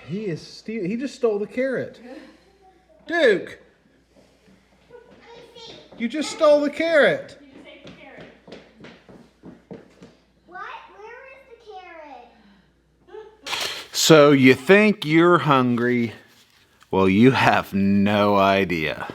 He just stole the carrot. Duke, you just stole the carrot. What? Where is the carrot? So you think you're hungry? Well, you have no idea.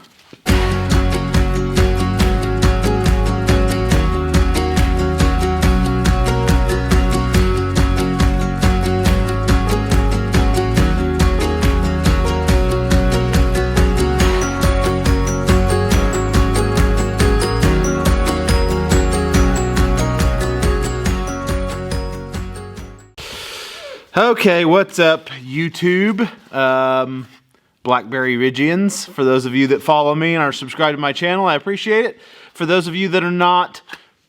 Okay, what's up, YouTube? Blackberry Ridgians. For those of you that follow me and are subscribed to my channel, I appreciate it. For those of you that are not,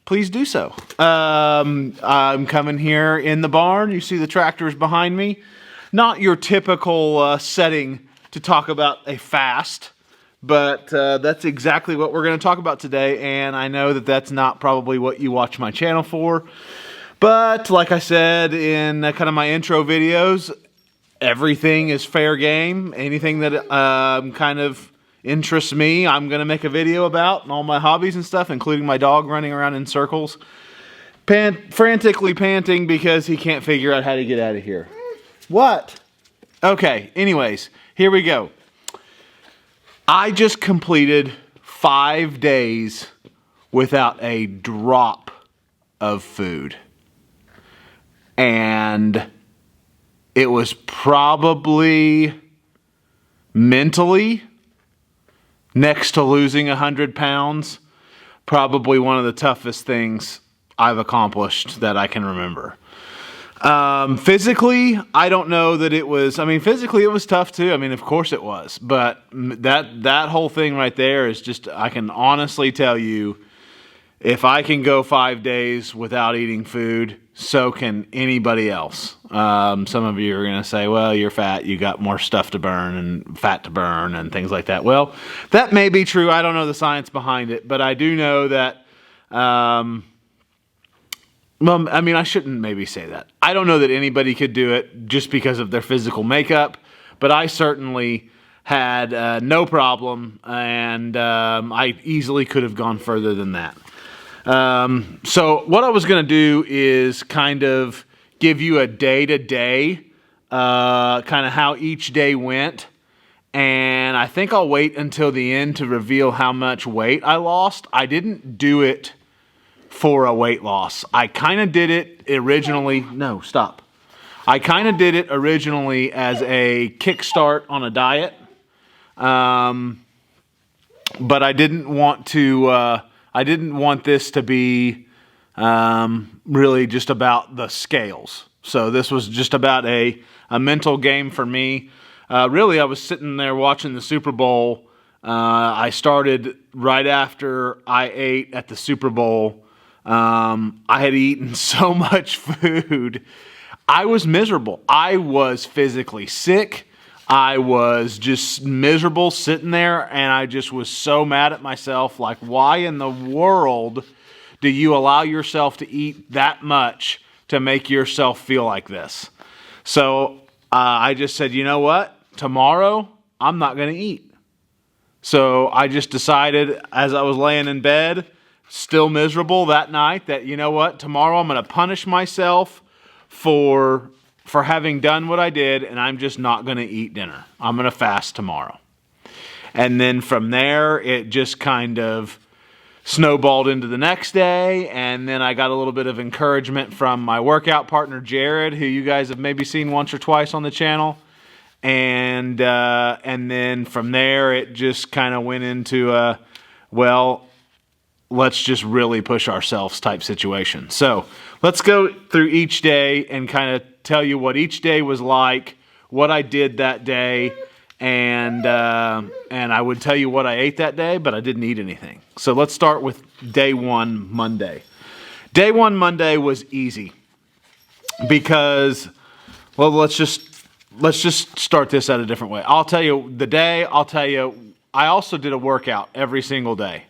please do so. I'm coming here in the barn. You see the tractors behind me. Not your typical setting to talk about a fast, but that's exactly what we're going to talk about today, and I know that that's not probably what you watch my channel for. But like I said in kind of my intro videos, everything is fair game. Anything that kind of interests me, I'm going to make a video about, and all my hobbies and stuff, including my dog running around in circles, frantically panting because he can't figure out how to get out of here. What? Okay, anyways, here we go. I just completed 5 days without a drop of food. And it was probably mentally, next to losing 100 pounds, probably one of the toughest things I've accomplished that I can remember. Physically, I don't know that it was, physically it was tough too. Of course it was. But that whole thing right there is just, I can honestly tell you, if I can go 5 days without eating food, so can anybody else. Some of you are going to say, well, you're fat, you got more stuff to burn and fat to burn and things like that. Well, that may be true. I don't know the science behind it, but I do know that, I shouldn't maybe say that. I don't know that anybody could do it just because of their physical makeup, but I certainly had no problem, and I easily could have gone further than that. So what I was going to do is kind of give you a day-to-day, kind of how each day went. And I think I'll wait until the end to reveal how much weight I lost. I didn't do it for a weight loss. I kind of did it originally. No, stop. I kind of did it originally as a kickstart on a diet. But I didn't want to, I didn't want this to be really just about the scales. So this was just about a mental game for me. Really, I was sitting there watching the Super Bowl. I started right after I ate at the Super Bowl. I had eaten so much food. I was miserable. I was physically sick. I was just miserable sitting there, and I just was so mad at myself. Like, why in the world do you allow yourself to eat that much to make yourself feel like this? So I just said, you know what? Tomorrow, I'm not going to eat. So I just decided as I was laying in bed, still miserable that night, that, you know what? Tomorrow I'm going to punish myself for having done what I did, and I'm just not going to eat dinner. I'm going to fast tomorrow. And then from there, it just kind of snowballed into the next day, and then I got a little bit of encouragement from my workout partner, Jared, who you guys have maybe seen once or twice on the channel. And then from there, it just kind of went into a, well, let's just really push ourselves type situation. So let's go through each day and kind of tell you what each day was like, what I did that day, and I would tell you what I ate that day, but I didn't eat anything. So let's start with day one, Monday. Day one, Monday was easy because, well, let's just start this at a different way. I'll tell you the day. I'll tell you. I also did a workout every single day.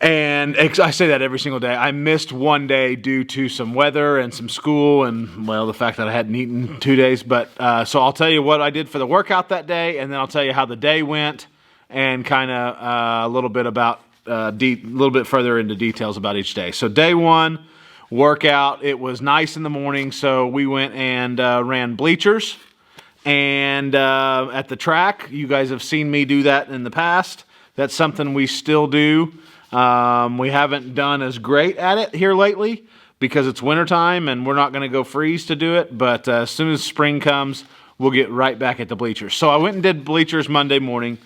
And I say that every single day. I missed one day due to some weather and some school and, well, the fact that I hadn't eaten 2 days. But so I'll tell you what I did for the workout that day, and then I'll tell you how the day went and kind of a little bit about, a little bit further into details about each day. So day one, workout. It was nice in the morning, so we went and ran bleachers. And at the track, you guys have seen me do that in the past. That's something we still do. We haven't done as great at it here lately because it's wintertime and we're not going to go freeze to do it. But as soon as spring comes, we'll get right back at the bleachers. So I went and did bleachers Monday morning.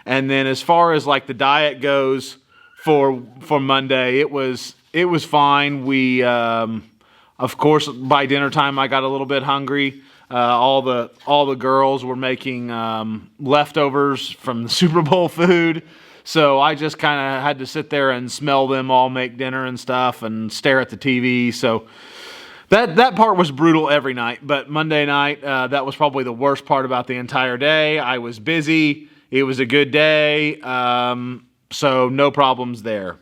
And then as far as like the diet goes for Monday, it was fine. We, of course, by dinner time, I got a little bit hungry. All the girls were making leftovers from the Super Bowl food. So I just kind of had to sit there and smell them all make dinner and stuff and stare at the TV. So that part was brutal every night. But Monday night, that was probably the worst part about the entire day. I was busy. It was a good day. So no problems there.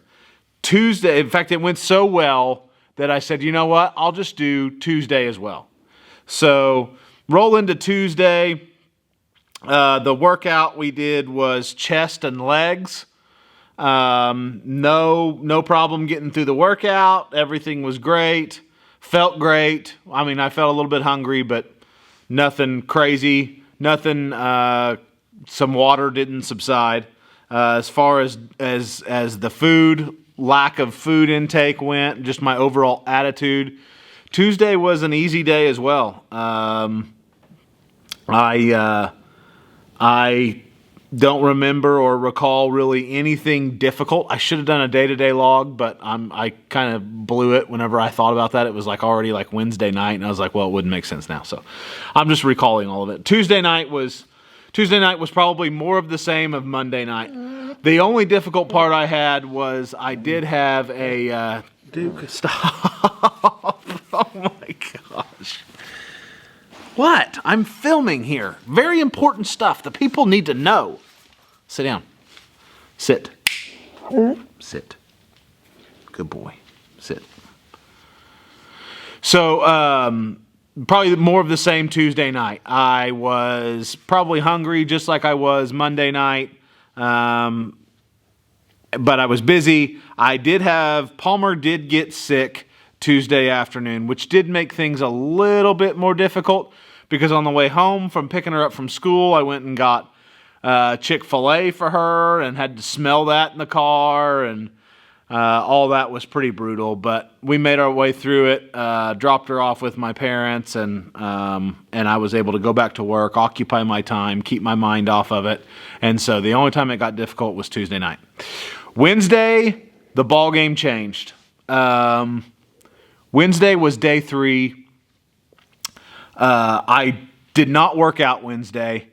Tuesday, in fact, it went so well that I said, you know what? I'll just do Tuesday as well. So roll into Tuesday. The workout we did was chest and legs. No problem getting through the workout. Everything was great. Felt great. I mean, I felt a little bit hungry, but nothing crazy. Nothing. Some water didn't subside. As far as the food, lack of food intake went, just my overall attitude. Tuesday was an easy day as well. I don't remember or recall really anything difficult. I should have done a day-to-day log, but I kind of blew it whenever I thought about that. It was like already like Wednesday night, and I was like, well, it wouldn't make sense now. So I'm just recalling all of it. Tuesday night was probably more of the same of Monday night. The only difficult part I had was I did have a Duke, stop. Oh my gosh. What? I'm filming here. Very important stuff. The people need to know. Sit down. Sit. Sit. Good boy. Sit. So, probably more of the same Tuesday night. I was probably hungry just like I was Monday night. But I was busy. Palmer did get sick Tuesday afternoon, which did make things a little bit more difficult because on the way home from picking her up from school, I went and got Chick-fil-A for her and had to smell that in the car, and all that was pretty brutal. But we made our way through it, dropped her off with my parents, and I was able to go back to work, occupy my time, keep my mind off of it. And so the only time it got difficult was Tuesday night. Wednesday, the ball game changed. Wednesday was day 3. I did not work out Wednesday.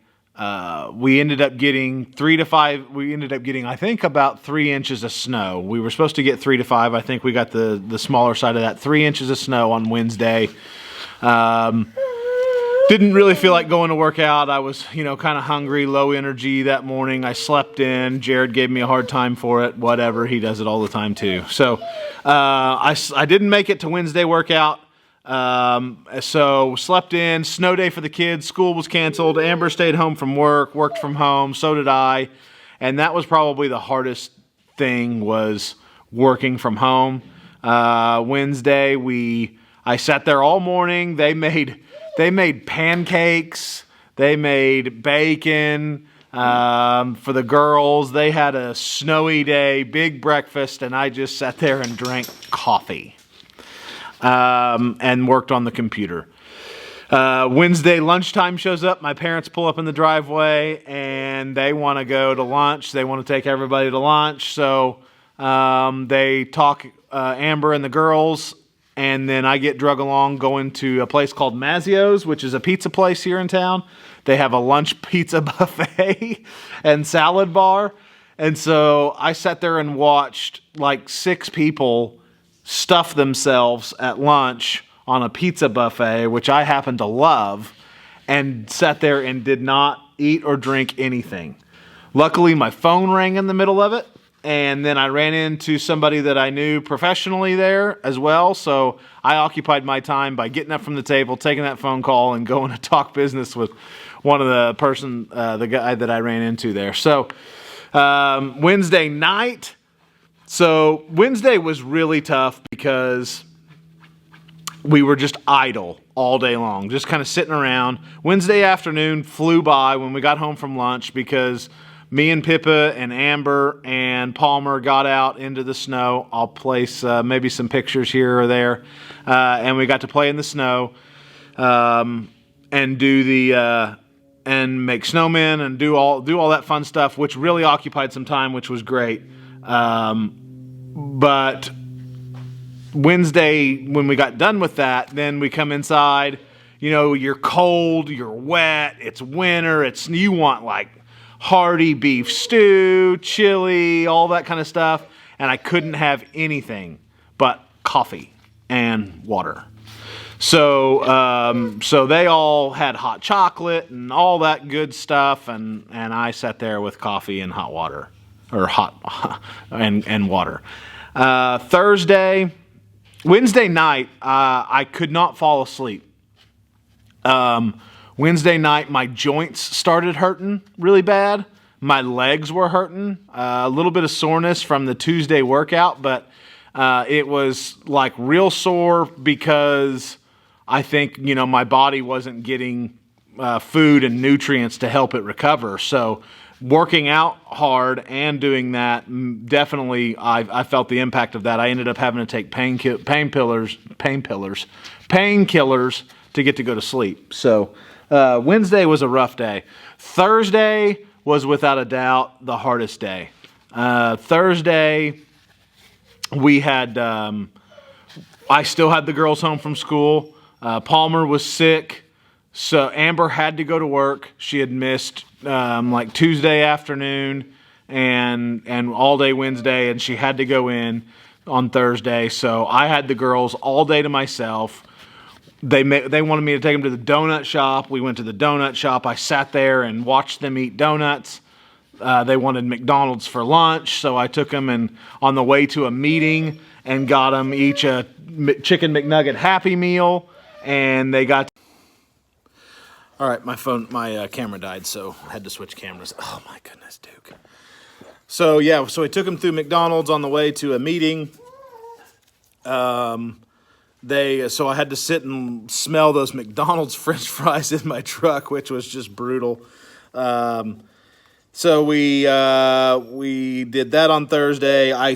We ended up getting 3 to 5. We ended up getting, I think, about 3 inches of snow. We were supposed to get 3 to 5. I think we got the smaller side of that. 3 inches of snow on Wednesday. Didn't really feel like going to work out. I was, kind of hungry, low energy that morning. I slept in. Jared gave me a hard time for it. Whatever. He does it all the time too. So I didn't make it to Wednesday workout. So slept in. Snow day for the kids. School was canceled. Amber stayed home from work. Worked from home. So did I. And that was probably the hardest thing, was working from home. Wednesday, I sat there all morning. They made pancakes. They made bacon for the girls. They had a snowy day, big breakfast, and I just sat there and drank coffee and worked on the computer. Wednesday lunchtime shows up. My parents pull up in the driveway, and they want to go to lunch. They want to take everybody to lunch. So they talk Amber and the girls. And then I get drug along going to a place called Mazzio's, which is a pizza place here in town. They have a lunch pizza buffet and salad bar. And so I sat there and watched like 6 people stuff themselves at lunch on a pizza buffet, which I happen to love, and sat there and did not eat or drink anything. Luckily, my phone rang in the middle of it. and then I ran into somebody that I knew professionally there as well. So I occupied my time by getting up from the table, taking that phone call, and going to talk business with one of the guy that I ran into there. So Wednesday night. So Wednesday was really tough because we were just idle all day long, just kind of sitting around. Wednesday afternoon flew by when we got home from lunch because me and Pippa and Amber and Palmer got out into the snow. I'll place maybe some pictures here or there. And we got to play in the snow and do and make snowmen and do all that fun stuff, which really occupied some time, which was great. But Wednesday, when we got done with that, then we come inside. You know, you're cold, you're wet, it's winter, you want like hearty beef stew, chili, all that kind of stuff. And I couldn't have anything but coffee and water. So they all had hot chocolate and all that good stuff, and I sat there with coffee and hot water, or hot and water. Wednesday night, I could not fall asleep. Wednesday night, my joints started hurting really bad. My legs were hurting. A little bit of soreness from the Tuesday workout, but it was like real sore because I think, my body wasn't getting food and nutrients to help it recover. So working out hard and doing that, definitely I felt the impact of that. I ended up having to take painkillers to get to go to sleep. So Wednesday was a rough day. Thursday was without a doubt the hardest day. Thursday, we had, I still had the girls home from school. Palmer was sick, so Amber had to go to work. She had missed like Tuesday afternoon and all day Wednesday, and she had to go in on Thursday. So I had the girls all day to myself. They wanted me to take them to the donut shop. We went to the donut shop. I sat there and watched them eat donuts. They wanted McDonald's for lunch, so I took them and on the way to a meeting and got them each a chicken McNugget Happy Meal, and they got. All right, my camera died, so I had to switch cameras. Oh my goodness, Duke. So I took them through McDonald's on the way to a meeting. So I had to sit and smell those McDonald's French fries in my truck, which was just brutal. So we did that on Thursday. I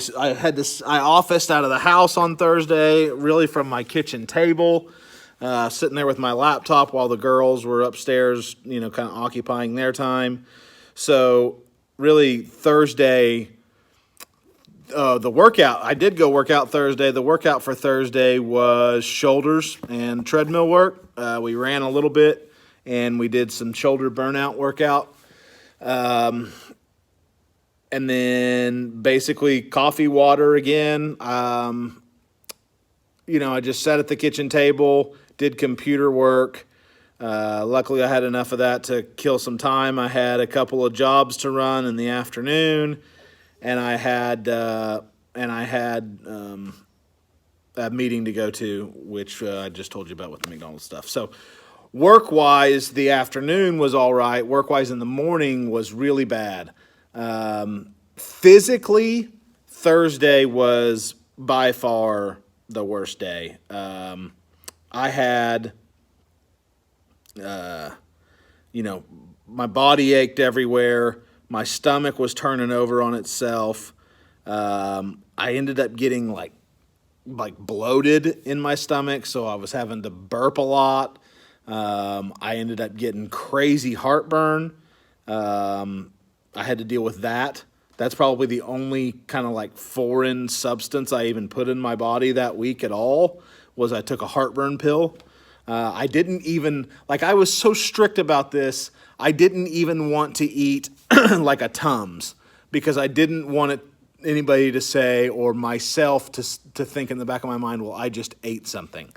officed out of the house on Thursday, really from my kitchen table, sitting there with my laptop while the girls were upstairs, kind of occupying their time. So really Thursday, the workout, I did go work out Thursday. The workout for Thursday was shoulders and treadmill work. We ran a little bit and we did some shoulder burnout workout. And then basically coffee, water again. I just sat at the kitchen table, did computer work. Luckily I had enough of that to kill some time. I had a couple of jobs to run in the afternoon, and I had a meeting to go to, which I just told you about with the McDonald's stuff. So work-wise, the afternoon was all right. Work-wise in the morning was really bad. Physically, Thursday was by far the worst day. I had, my body ached everywhere. My stomach was turning over on itself. I ended up getting like bloated in my stomach, so I was having to burp a lot. I ended up getting crazy heartburn. I had to deal with that. That's probably the only kind of like foreign substance I even put in my body that week at all, was I took a heartburn pill. I didn't even, I was so strict about this, I didn't even want to eat like a Tums, because I didn't want anybody to say, or myself to think in the back of my mind, well, I just ate something.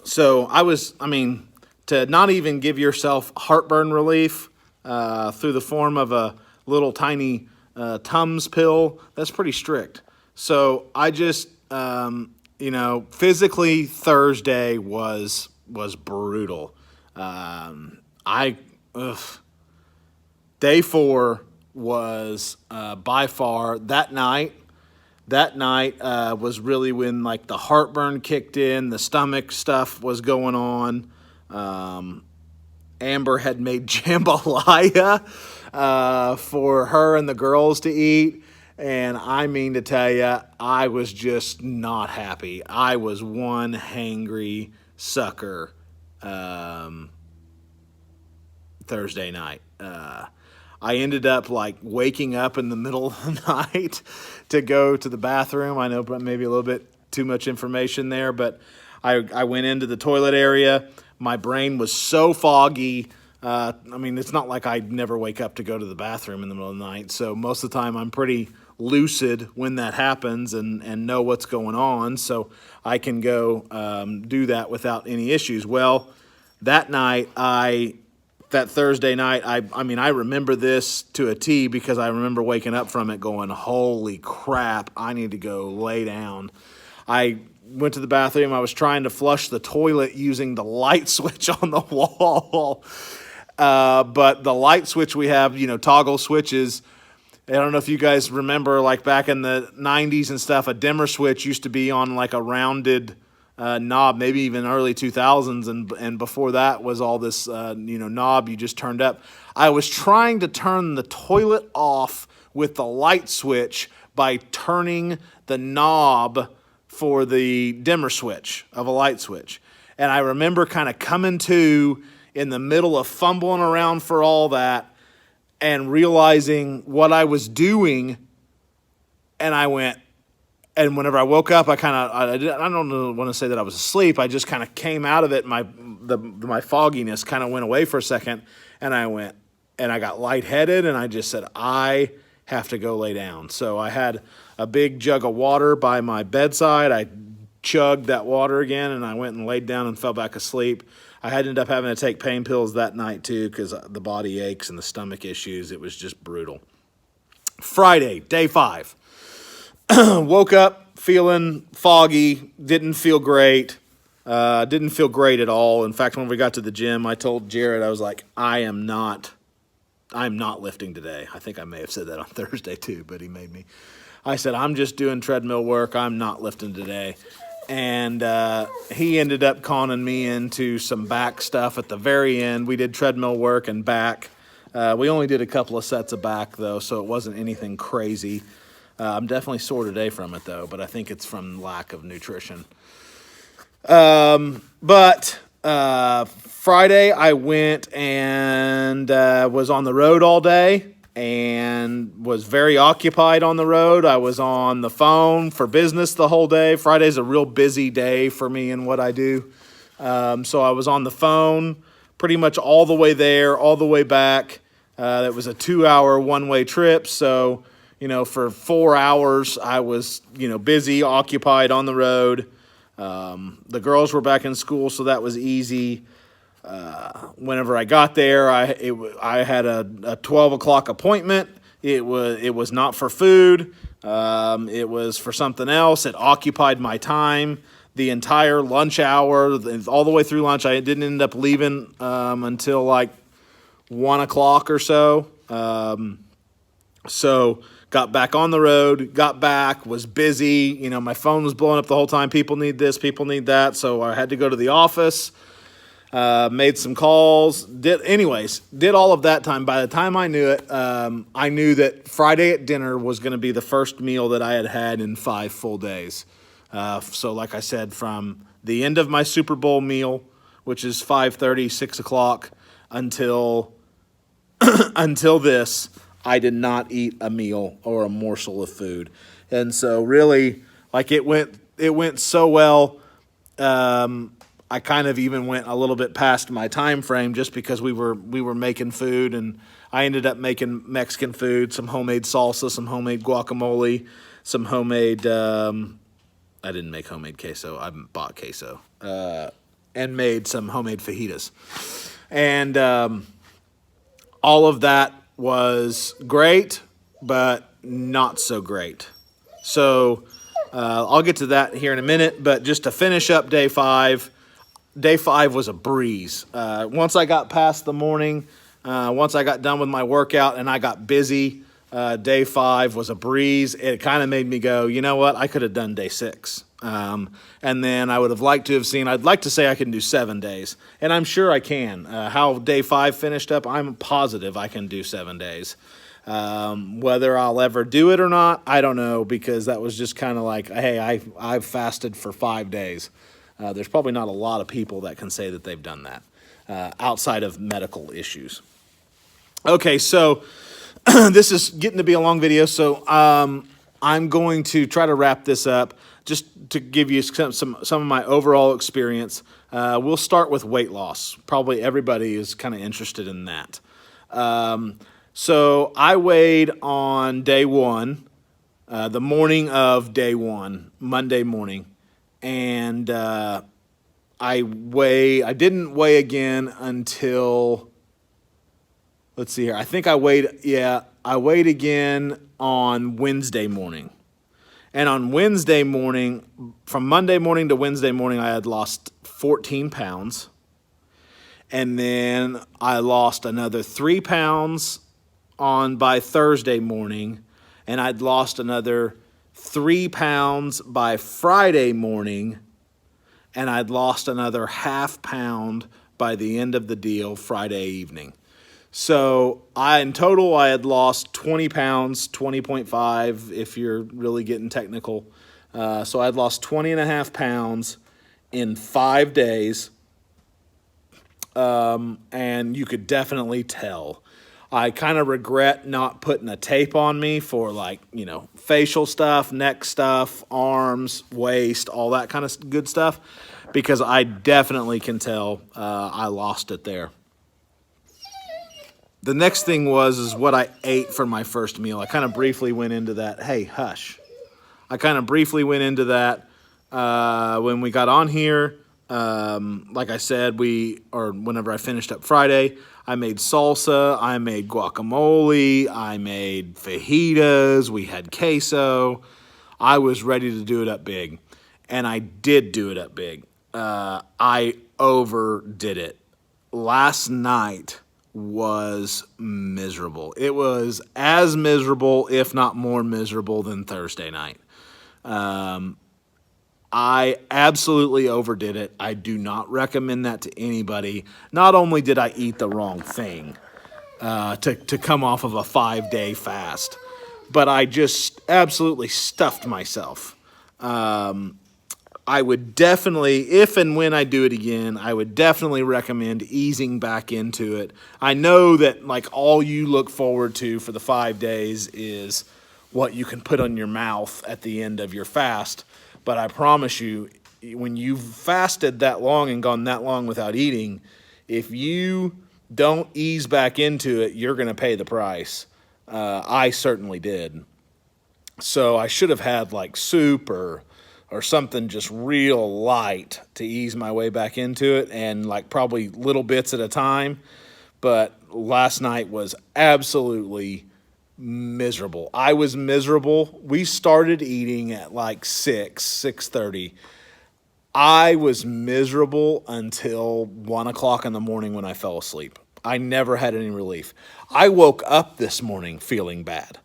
So to not even give yourself heartburn relief through the form of a little tiny Tums pill. That's pretty strict. So I just, physically Thursday was brutal. I ugh. Day 4 was by far that night. That night was really when like the heartburn kicked in, the stomach stuff was going on. Amber had made jambalaya for her and the girls to eat. And I mean to tell you, I was just not happy. I was one hangry sucker Thursday night. I ended up like waking up in the middle of the night to go to the bathroom. I know maybe a little bit too much information there, but I went into the toilet area. My brain was so foggy. It's not like I never wake up to go to the bathroom in the middle of the night. So most of the time I'm pretty lucid when that happens and know what's going on. So I can go do that without any issues. Well, that Thursday night, I remember this to a T because I remember waking up from it going, holy crap, I need to go lay down. I went to the bathroom. I was trying to flush the toilet using the light switch on the wall. But the light switch we have, toggle switches. I don't know if you guys remember, like back in the 90s and stuff, a dimmer switch used to be on like a rounded knob, maybe even early 2000s, and before that was all this knob you just turned up. I was trying to turn the toilet off with the light switch by turning the knob for the dimmer switch of a light switch. And I remember kind of coming to in the middle of fumbling around for all that and realizing what I was doing, and I went. And whenever I woke up, I don't want to say that I was asleep. I just kind of came out of it. My fogginess kind of went away for a second, and I got lightheaded, and I just said, I have to go lay down. So I had a big jug of water by my bedside. I chugged that water again, and I went and laid down and fell back asleep. I ended up having to take pain pills that night too because the body aches and the stomach issues. It was just brutal. Friday, day 5. Woke up feeling foggy, didn't feel great at all. In fact, when we got to the gym, I told Jared, I was like, I'm not lifting today. I think I may have said that on Thursday too, but he made me. I said, I'm just doing treadmill work. I'm not lifting today. And he ended up conning me into some back stuff at the very end. We did treadmill work and back. We only did a couple of sets of back, though, so it wasn't anything crazy. I'm definitely sore today from it, though, but I think it's from lack of nutrition. But Friday I went and was on the road all day and was very occupied on the road. I was on the phone for business the whole day. Friday's a real busy day for me and what I do. So I was on the phone pretty much all the way there, all the way back. It was a 2-hour one-way trip, so for 4 hours, I was, busy, occupied on the road. The girls were back in school, so that was easy. Whenever I got there, I had a 12 o'clock appointment. It was not for food. It was for something else. It occupied my time the entire lunch hour, all the way through lunch. I didn't end up leaving until like 1 o'clock or so. So got back on the road, got back, was busy. My phone was blowing up the whole time. People need this, people need that. So I had to go to the office, made some calls, did all of that time. By the time I knew it, I knew that Friday at dinner was going to be the first meal that I had had in 5 full days. So like I said, from the end of my Super Bowl meal, which is 5:30, 6 o'clock, until this, I did not eat a meal or a morsel of food. And so really, like it went so well. I kind of even went a little bit past my time frame just because we were making food, and I ended up making Mexican food, some homemade salsa, some homemade guacamole, some homemade I didn't make homemade queso. I bought queso. And made some homemade fajitas. And all of that was great, but not so great. So I'll get to that here in a minute, but just to finish up day 5 was a breeze. Once I got past the morning, once I got done with my workout and I got busy, day 5 was a breeze. It kind of made me go, you know what, I could have done day 6. And then I would have liked to have seen, I'd like to say I can do 7 days, and I'm sure I can. How day 5 finished up, I'm positive I can do 7 days. Whether I'll ever do it or not, I don't know, because that was just kind of like, hey, I've fasted for 5 days. There's probably not a lot of people that can say that they've done that outside of medical issues. Okay, so this is getting to be a long video, so I'm going to try to wrap this up just to give you some of my overall experience. We'll start with weight loss. Probably everybody is kind of interested in that. So I weighed on day 1, the morning of day 1, Monday morning, and I didn't weigh again until, let's see here. I think I weighed again on Wednesday morning. And on Wednesday morning, from Monday morning to Wednesday morning, I had lost 14 pounds. And then I lost another 3 pounds by Thursday morning. And I'd lost another 3 pounds by Friday morning. And I'd lost another ½ pound by the end of the deal Friday evening. So in total, I had lost 20 pounds, 20.5 if you're really getting technical. So I'd lost 20.5 pounds in 5 days. And you could definitely tell. I kind of regret not putting a tape on me for facial stuff, neck stuff, arms, waist, all that kind of good stuff, because I definitely can tell I lost it there. The next thing is what I ate for my first meal. I kind of briefly went into that. Hey, hush. I kind of briefly went into that when we got on here. Like I said, whenever I finished up Friday, I made salsa, I made guacamole, I made fajitas, we had queso. I was ready to do it up big, and I did do it up big. I overdid it. Last night was miserable. It was as miserable, if not more miserable, than Thursday night. I absolutely overdid it. I do not recommend that to anybody. Not only did I eat the wrong thing to come off of a 5-day fast, but I just absolutely stuffed myself. I would definitely, if and when I do it again, I would definitely recommend easing back into it. I know that all you look forward to for the 5 days is what you can put on your mouth at the end of your fast. But I promise you, when you've fasted that long and gone that long without eating, if you don't ease back into it, you're going to pay the price. I certainly did. So I should have had soup or something just real light to ease my way back into it, and probably little bits at a time. But last night was absolutely miserable. I was miserable. We started eating at 6:30. I was miserable until 1 o'clock in the morning when I fell asleep. I never had any relief. I woke up this morning feeling bad.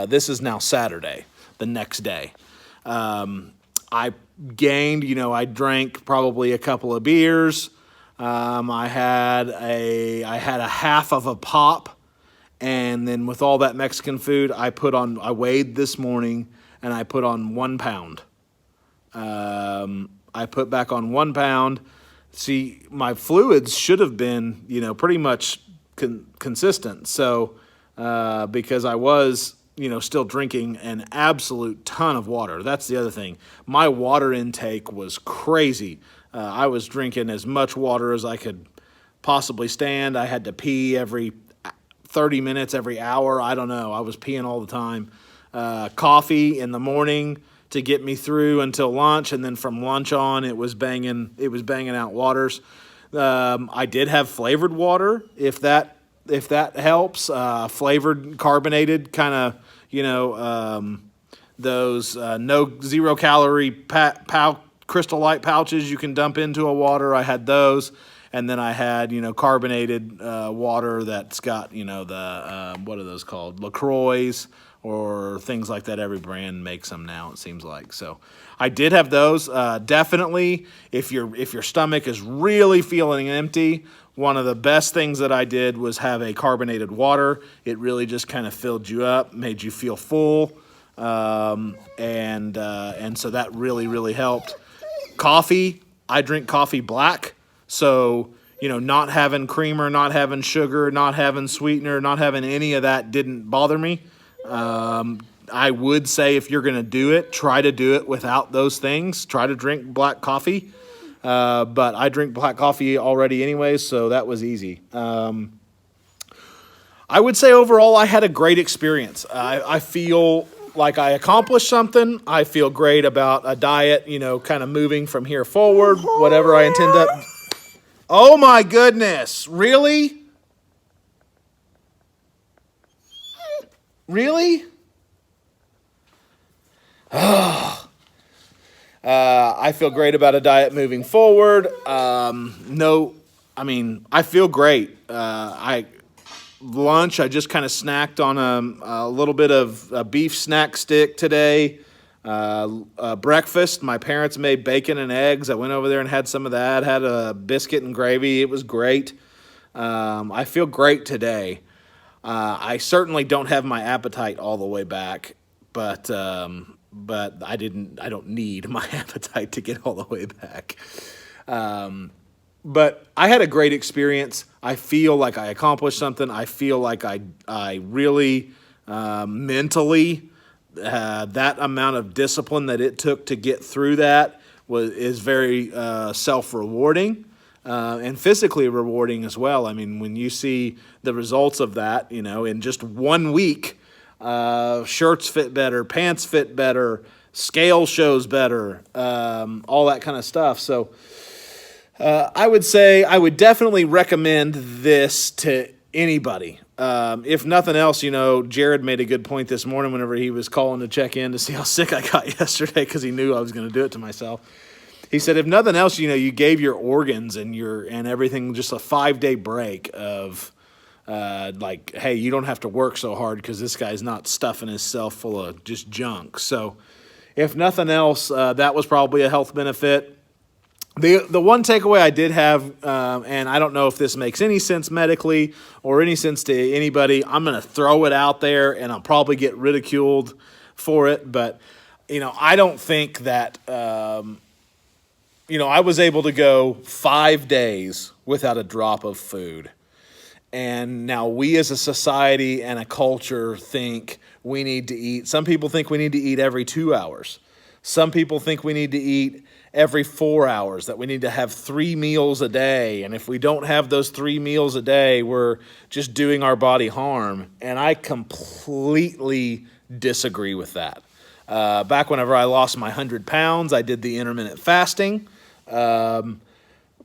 This is now Saturday, the next day. I gained, I drank probably a couple of beers. I had a half of a pop. And then with all that Mexican food, I weighed this morning, and I put on 1 pound. I put back on 1 pound. See, my fluids should have been, pretty much consistent. So, because I was, still drinking an absolute ton of water. That's the other thing. My water intake was crazy. I was drinking as much water as I could possibly stand. I had to pee every 30 minutes, every hour. I don't know. I was peeing all the time. Coffee in the morning to get me through until lunch, and then from lunch on, it was banging out waters. I did have flavored water, if that if that helps. Flavored, carbonated, kind of, those no 0-calorie Crystal Light pouches you can dump into a water. I had those. And then I had, carbonated water that's got, what are those called? LaCroix or things like that. Every brand makes them now, it seems like. So I did have those. Definitely, if your stomach is really feeling empty, one of the best things that I did was have a carbonated water. It really just kind of filled you up, made you feel full, and so that really, really helped. Coffee, I drink coffee black. So, not having creamer, not having sugar, not having sweetener, not having any of that didn't bother me. I would say if you're going to do it, try to do it without those things. Try to drink black coffee. But I drink black coffee already anyway, so that was easy. I would say overall I had a great experience. I feel like I accomplished something. I feel great about a diet, kind of moving from here forward, whatever I intend to... Oh my goodness, really? Really? I feel great about a diet moving forward. I feel great. Lunch, I just kind of snacked on a little bit of a beef snack stick today. Breakfast, my parents made bacon and eggs. I went over there and had some of that, had a biscuit and gravy. It was great. I feel great today. I certainly don't have my appetite all the way back, but I don't need my appetite to get all the way back. But I had a great experience. I feel like I accomplished something. I feel like I really mentally, that amount of discipline that it took to get through that is very self-rewarding and physically rewarding as well. I mean, when you see the results of that, in just 1 week, shirts fit better, pants fit better, scale shows better, all that kind of stuff. So I would say I would definitely recommend this to anybody. If nothing else, Jared made a good point this morning whenever he was calling to check in to see how sick I got yesterday because he knew I was going to do it to myself. He said, if nothing else, you gave your organs and everything just a 5-day break of hey, you don't have to work so hard because this guy's not stuffing himself full of just junk. So if nothing else, that was probably a health benefit. The one takeaway I did have, and I don't know if this makes any sense medically or any sense to anybody, I'm going to throw it out there and I'll probably get ridiculed for it, but, I don't think that, I was able to go 5 days without a drop of food. And now we as a society and a culture think we need to eat. Some people think we need to eat every 2 hours. Some people think we need to eat every 4 hours, that we need to have 3 meals a day. And if we don't have those 3 meals a day, we're just doing our body harm. And I completely disagree with that. Back whenever I lost my 100 pounds, I did the intermittent fasting,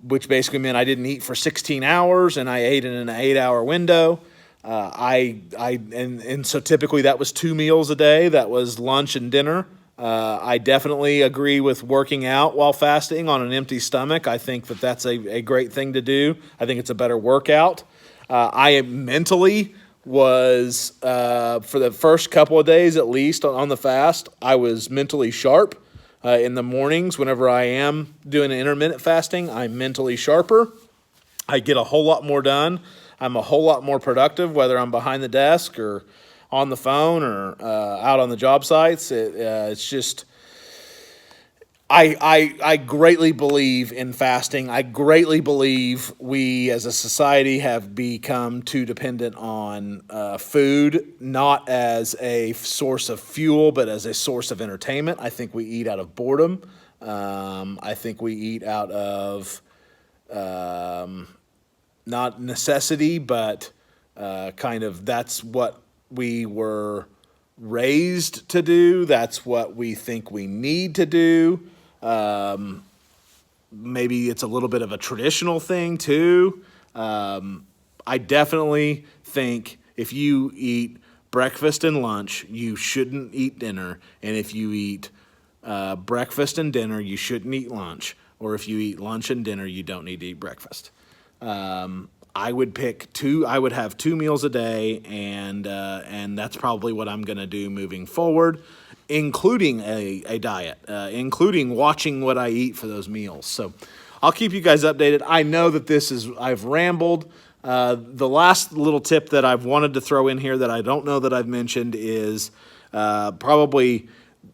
which basically meant I didn't eat for 16 hours and I ate in an 8-hour window. And so typically that was 2 meals a day. That was lunch and dinner. I definitely agree with working out while fasting on an empty stomach. I think that that's a great thing to do. I think it's a better workout. I mentally was, for the first couple of days at least on the fast, I was mentally sharp. In the mornings, whenever I am doing an intermittent fasting, I'm mentally sharper. I get a whole lot more done. I'm a whole lot more productive, whether I'm behind the desk or on the phone or out on the job sites. It's just, I greatly believe in fasting. I greatly believe we as a society have become too dependent on food, not as a source of fuel, but as a source of entertainment. I think we eat out of boredom. I think we eat out of not necessity, but kind of that's what we were raised to do. That's what we think we need to do. Maybe it's a little bit of a traditional thing too. I definitely think if you eat breakfast and lunch, you shouldn't eat dinner. And if you eat breakfast and dinner, you shouldn't eat lunch. Or if you eat lunch and dinner, you don't need to eat breakfast. I would pick two. I would have 2 meals a day, and that's probably what I'm going to do moving forward, including a diet, including watching what I eat for those meals. So I'll keep you guys updated. I know that I've rambled. The last little tip that I've wanted to throw in here that I don't know that I've mentioned is probably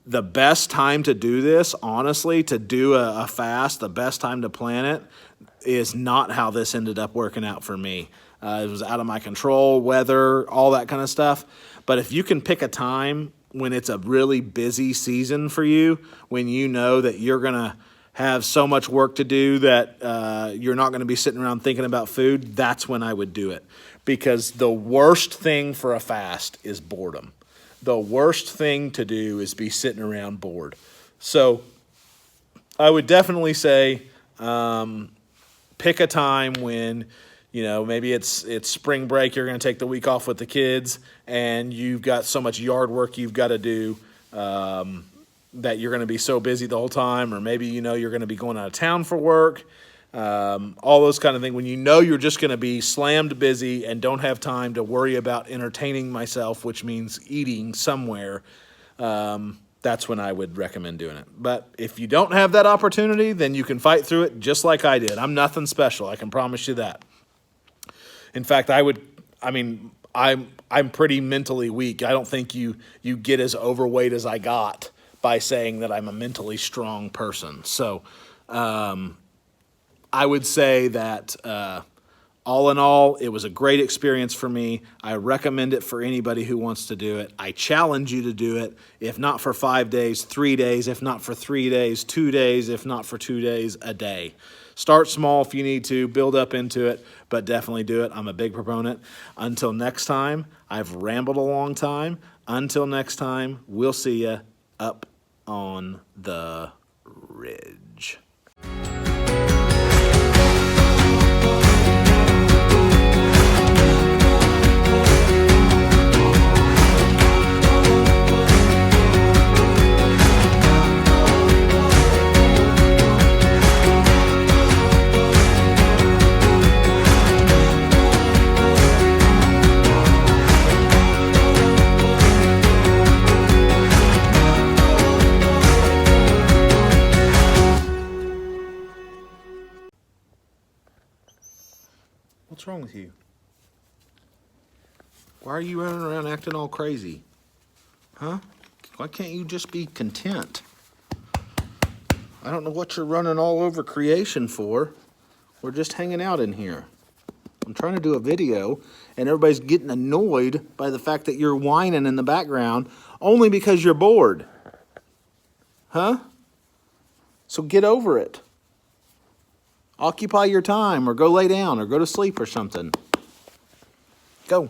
the best time to do this, honestly, to do a fast, the best time to plan it is not how this ended up working out for me. It was out of my control, weather, all that kind of stuff. But if you can pick a time when it's a really busy season for you, when you know that you're going to have so much work to do that you're not going to be sitting around thinking about food, that's when I would do it. Because the worst thing for a fast is boredom. The worst thing to do is be sitting around bored. So I would definitely say pick a time when, maybe it's spring break, you're going to take the week off with the kids, and you've got so much yard work you've got to do that you're going to be so busy the whole time, or maybe you're going to be going out of town for work, all those kind of things. When you're just going to be slammed busy and don't have time to worry about entertaining myself, which means eating somewhere, that's when I would recommend doing it. But if you don't have that opportunity, then you can fight through it just like I did. I'm nothing special, I can promise you that. In fact, I'm pretty mentally weak. I don't think you get as overweight as I got by saying that I'm a mentally strong person. So I would say that all in all, it was a great experience for me. I recommend it for anybody who wants to do it. I challenge you to do it. If not for 5 days, 3 days. If not for 3 days, 2 days. If not for 2 days, a day. Start small if you need to. Build up into it, but definitely do it. I'm a big proponent. Until next time, I've rambled a long time. Until next time, we'll see you up on the ridge. What's wrong with you? Why are you running around acting all crazy? Huh? Why can't you just be content? I don't know what you're running all over creation for. We're just hanging out in here. I'm trying to do a video, and everybody's getting annoyed by the fact that you're whining in the background only because you're bored. Huh? So get over it. Occupy your time, or go lay down, or go to sleep or something. Go.